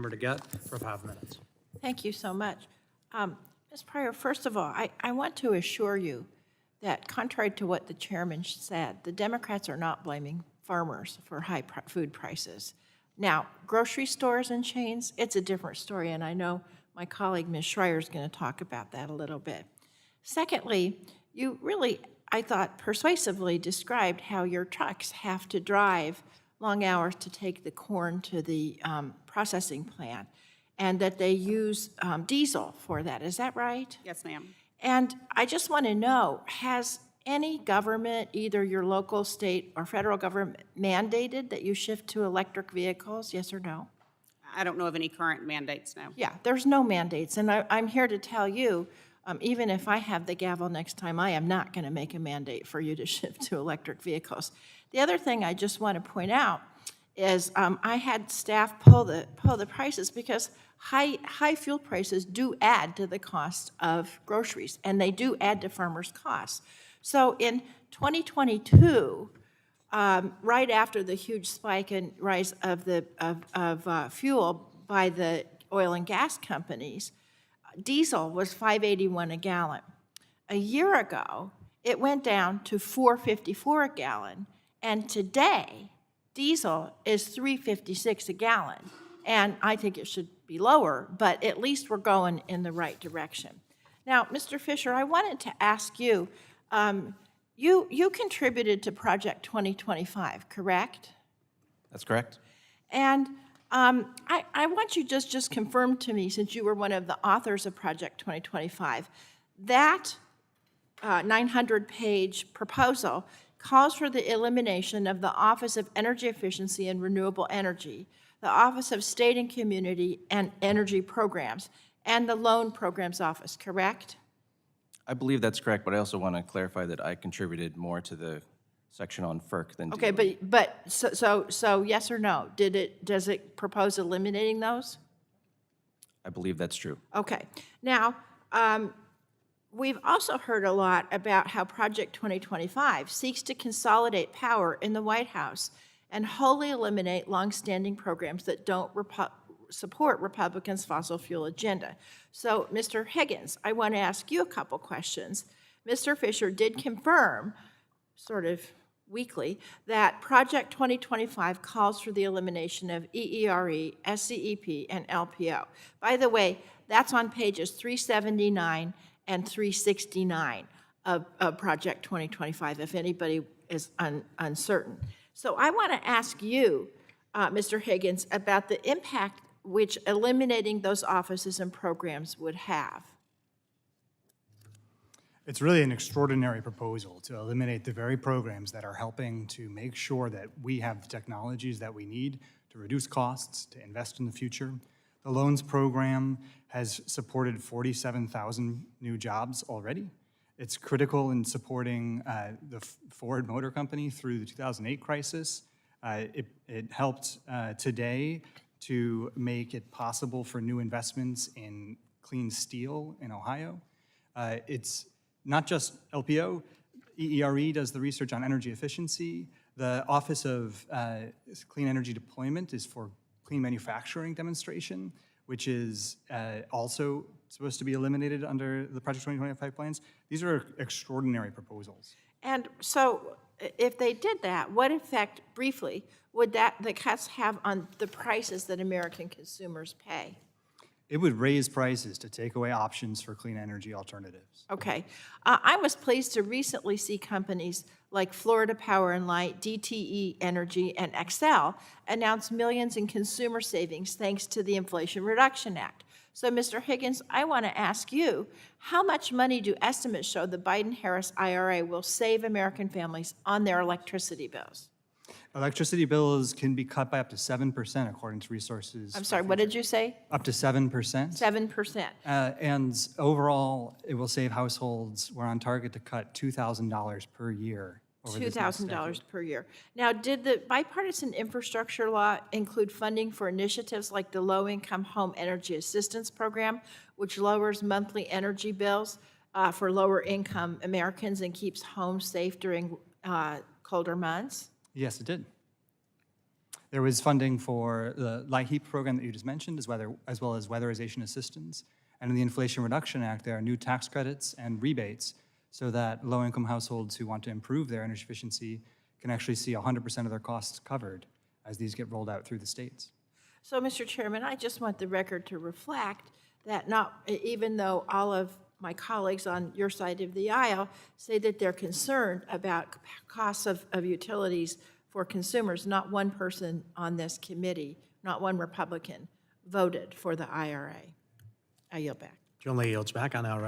Member DeGette for 5 minutes. Thank you so much. Ms. Pryor, first of all, I want to assure you that contrary to what the chairman said, the Democrats are not blaming farmers for high food prices. Now, grocery stores and chains, it's a different story, and I know my colleague, Ms. Schreier, is going to talk about that a little bit. Secondly, you really, I thought, persuasively described how your trucks have to drive long hours to take the corn to the processing plant, and that they use diesel for that. Is that right? Yes, ma'am. And I just want to know, has any government, either your local, state, or federal government, mandated that you shift to electric vehicles, yes or no? I don't know of any current mandates now. Yeah, there's no mandates, and I'm here to tell you, even if I have the gavel next time, I am not going to make a mandate for you to shift to electric vehicles. The other thing I just want to point out is I had staff pull the prices because high fuel prices do add to the cost of groceries, and they do add to farmers' costs. So in 2022, right after the huge spike and rise of fuel by the oil and gas companies, diesel was $5.81 a gallon. A year ago, it went down to $4.54 a gallon, and today, diesel is $3.56 a gallon. And I think it should be lower, but at least we're going in the right direction. Now, Mr. Fisher, I wanted to ask you, you contributed to Project 2025, correct? That's correct. And I want you just confirm to me, since you were one of the authors of Project 2025, that 900-page proposal calls for the elimination of the Office of Energy Efficiency and Renewable Energy, the Office of State and Community and Energy Programs, and the Loan Programs Office, correct? I believe that's correct, but I also want to clarify that I contributed more to the section on FERC than Okay, DOE. but so yes or no? Does it propose eliminating those? I believe that's true. Okay. Now, we've also heard a lot about how Project 2025 seeks to consolidate power in the White House and wholly eliminate longstanding programs that don't support Republicans' fossil fuel agenda. So, Mr. Higgins, I want to ask you a couple questions. Mr. Fisher did confirm, sort of weakly, that Project 2025 calls for the elimination of EERE, SCEP, and LPO. By the way, that's on pages 379 and 369 of Project 2025, if anybody is uncertain. So I want to ask you, Mr. Higgins, about the impact which eliminating those offices and programs would have. It's really an extraordinary proposal to eliminate the very programs that are helping to make sure that we have the technologies that we need to reduce costs, to invest in the future. The loans program has supported 47,000 new jobs already. It's critical in supporting the Ford Motor Company through the 2008 crisis. It helped today to make it possible for new investments in clean steel in Ohio. It's not just LPO. EERE does the research on energy efficiency. The Office of Clean Energy Deployment is for clean manufacturing demonstration, which is also supposed to be eliminated under the Project 2025 plans. These are extraordinary proposals. And so if they did that, what effect, briefly, would the cuts have on the prices that American consumers pay? It would raise prices to take away options for clean energy alternatives. Okay. I was pleased to recently see companies like Florida Power and Light, DTE Energy, and Xcel announce millions in consumer savings thanks to the Inflation Reduction Act. So, Mr. Higgins, I want to ask you, how much money do estimates show the Biden-Harris IRA will save American families on their electricity bills? Electricity bills can be cut by up to 7% according to resources. I'm sorry, what did you say? Up to 7%. 7%. And overall, it will save households. We're on target to cut $2,000 per year over this next decade. $2,000 per year. Now, did the bipartisan infrastructure law include funding for initiatives like the Low-Income Home Energy Assistance Program, which lowers monthly energy bills for lower-income Americans and keeps homes safe during colder months? Yes, it did. There was funding for the light heat program that you just mentioned, as well as weatherization assistance. And in the Inflation Reduction Act, there are new tax credits and rebates so that low-income households who want to improve their energy efficiency can actually see 100% of their costs covered as these get rolled out through the states. So, Mr. Chairman, I just want the record to reflect that even though all of my colleagues on your side of the aisle say that they're concerned about costs of utilities for consumers, not one person on this committee, not one Republican, voted for the IRA. I yield back. Joan Lee yields back on our